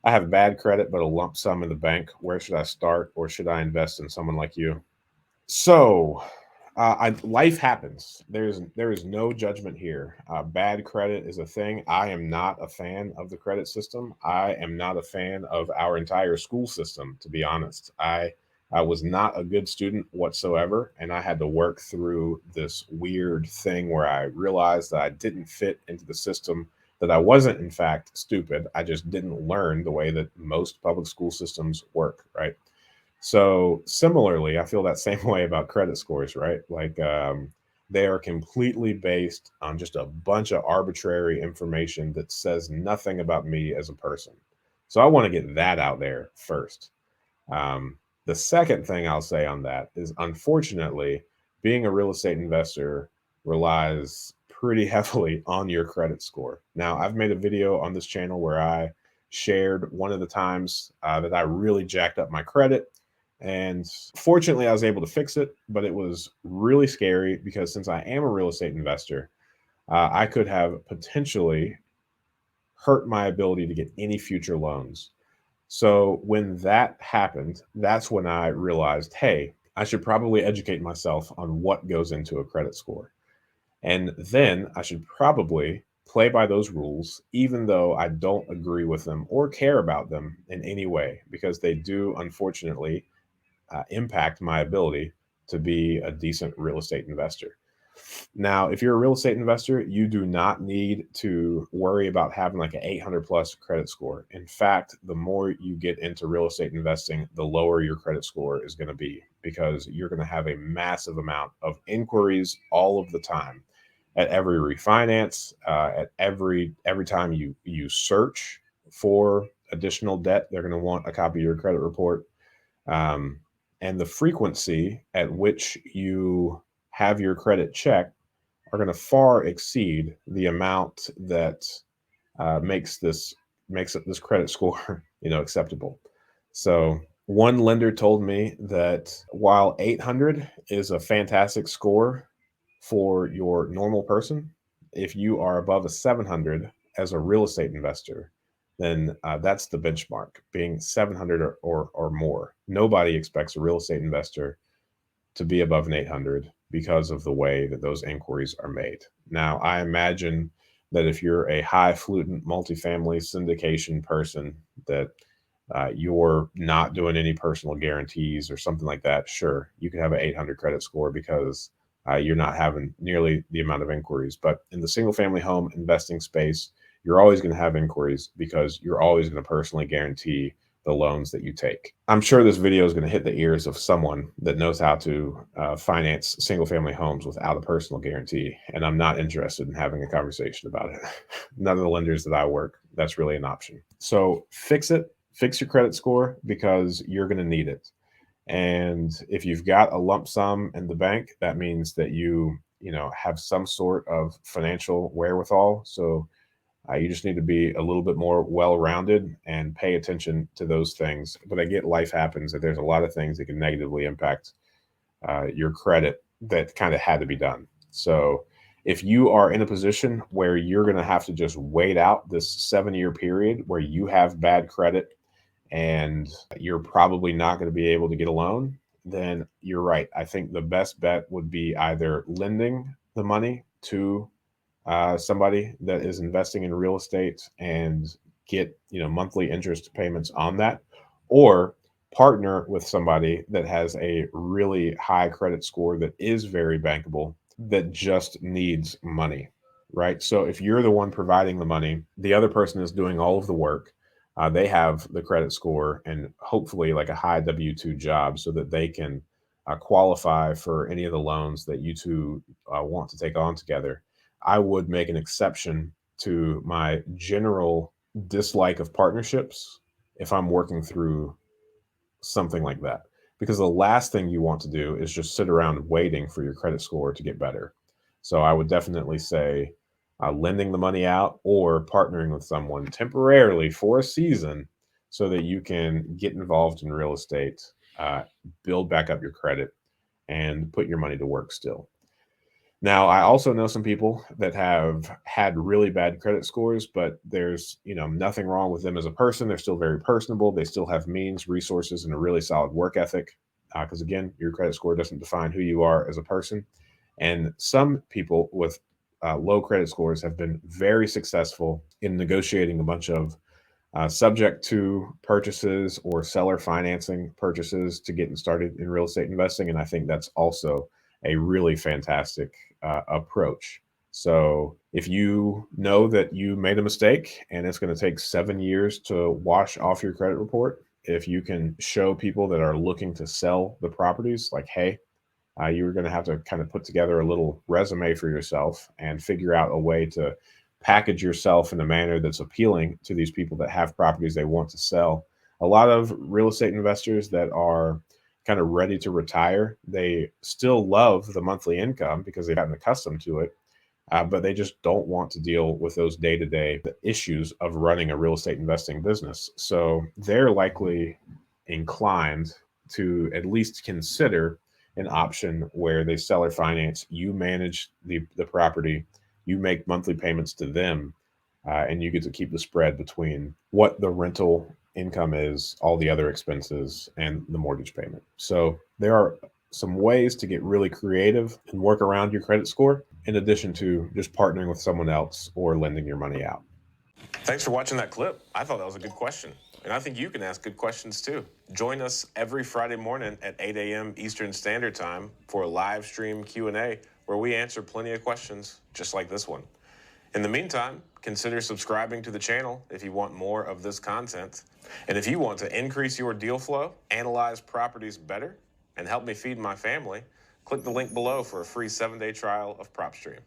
I have bad credit, but a lump sum in the bank. Where should I start, or should I invest in someone like you? So, life happens. There is no judgment here. Bad credit is a thing. I am not a fan of the credit system. I am not a fan of our entire school system, to be honest. I was not a good student whatsoever, and I had to work through this weird thing where I realized that I didn't fit into the system. That I wasn't, in fact, stupid. I just didn't learn the way that most public school systems work, right? So similarly, I feel that same way about credit scores, right? They are completely based on just a bunch of arbitrary information that says nothing about me as a person. So I want to get that out there first. Um, the second thing I'll say on that is, unfortunately, being a real estate investor relies pretty heavily on your credit score. Now, I've made a video on this channel where I shared one of the times that I really jacked up my credit. And fortunately, I was able to fix it, but it was really scary because since I am a real estate investor, I could have potentially hurt my ability to get any future loans. So when that happened, that's when I realized, hey, I should probably educate myself on what goes into a credit score. And then I should probably play by those rules, even though I don't agree with them or care about them in any way, because they do, unfortunately, impact my ability to be a decent real estate investor. Now, if you're a real estate investor, you do not need to worry about having like an 800 plus credit score. In fact, the more you get into real estate investing, the lower your credit score is going to be because you're going to have a massive amount of inquiries all of the time. At every refinance, at every time you search for additional debt, they're going to want a copy of your credit report. Um, and the frequency at which you have your credit checked are going to far exceed the amount that makes this credit score acceptable. So one lender told me that while 800 is a fantastic score for your normal person, if you are above a 700 as a real estate investor, then that's the benchmark, being 700 or more. Nobody expects a real estate investor to be above an 800 because of the way that those inquiries are made. Now, I imagine that if you're a highfalutin multifamily syndication person, that you're not doing any personal guarantees or something like that, sure, you can have an 800 credit score because you're not having nearly the amount of inquiries. But in the single family home investing space, you're always going to have inquiries because you're always going to personally guarantee the loans that you take. I'm sure this video is going to hit the ears of someone that knows how to finance single family homes without a personal guarantee. And I'm not interested in having a conversation about it. None of the lenders that I work, that's really an option. So fix your credit score because you're going to need it. And if you've got a lump sum in the bank, that means that you have some sort of financial wherewithal. So you just need to be a little bit more well rounded and pay attention to those things. But I get life happens that there's a lot of things that can negatively impact your credit that kind of had to be done. So if you are in a position where you're going to have to just wait out this 7 year period where you have bad credit and you're probably not going to be able to get a loan, then you're right. I think the best bet would be either lending the money to somebody that is investing in real estate and get monthly interest payments on that, or partner with somebody that has a really high credit score that is very bankable that just needs money, right? So if you're the one providing the money, the other person is doing all of the work. They have the credit score and hopefully like a high W-2 job so that they can qualify for any of the loans that you two want to take on together. I would make an exception to my general dislike of partnerships if I'm working through something like that. Because the last thing you want to do is just sit around waiting for your credit score to get better. So I would definitely say lending the money out or partnering with someone temporarily for a season so that you can get involved in real estate, uh, build back up your credit, and put your money to work still. Now, I also know some people that have had really bad credit scores, but there's, nothing wrong with them as a person. They're still very personable. They still have means, resources, and a really solid work ethic. Because again, your credit score doesn't define who you are as a person. And some people with low credit scores have been very successful in negotiating a bunch of subject to purchases or seller financing purchases to getting started in real estate investing. And I think that's also a really fantastic approach. So if you know that you made a mistake and it's going to take 7 years to wash off your credit report, if you can show people that are looking to sell the properties, like, hey, you're going to have to kind of put together a little resume for yourself and figure out a way to package yourself in a manner that's appealing to these people that have properties they want to sell. A lot of real estate investors that are kind of ready to retire, they still love the monthly income because they've gotten accustomed to it, but they just don't want to deal with those day-to-day issues of running a real estate investing business. So they're likely inclined to at least consider an option where they seller finance, you manage the property, you make monthly payments to them, and you get to keep the spread between what the rental income is, all the other expenses, and the mortgage payment. So there are some ways to get really creative and work around your credit score, in addition to just partnering with someone else or lending your money out. Thanks for watching that clip. I thought that was a good question. And I think you can ask good questions too. Join us every Friday morning at 8 a.m. Eastern Standard Time for a live stream Q&A where we answer plenty of questions just like this one. In the meantime, consider subscribing to the channel if you want more of this content. And if you want to increase your deal flow, analyze properties better, and help me feed my family, click the link below for a free 7-day trial of PropStream.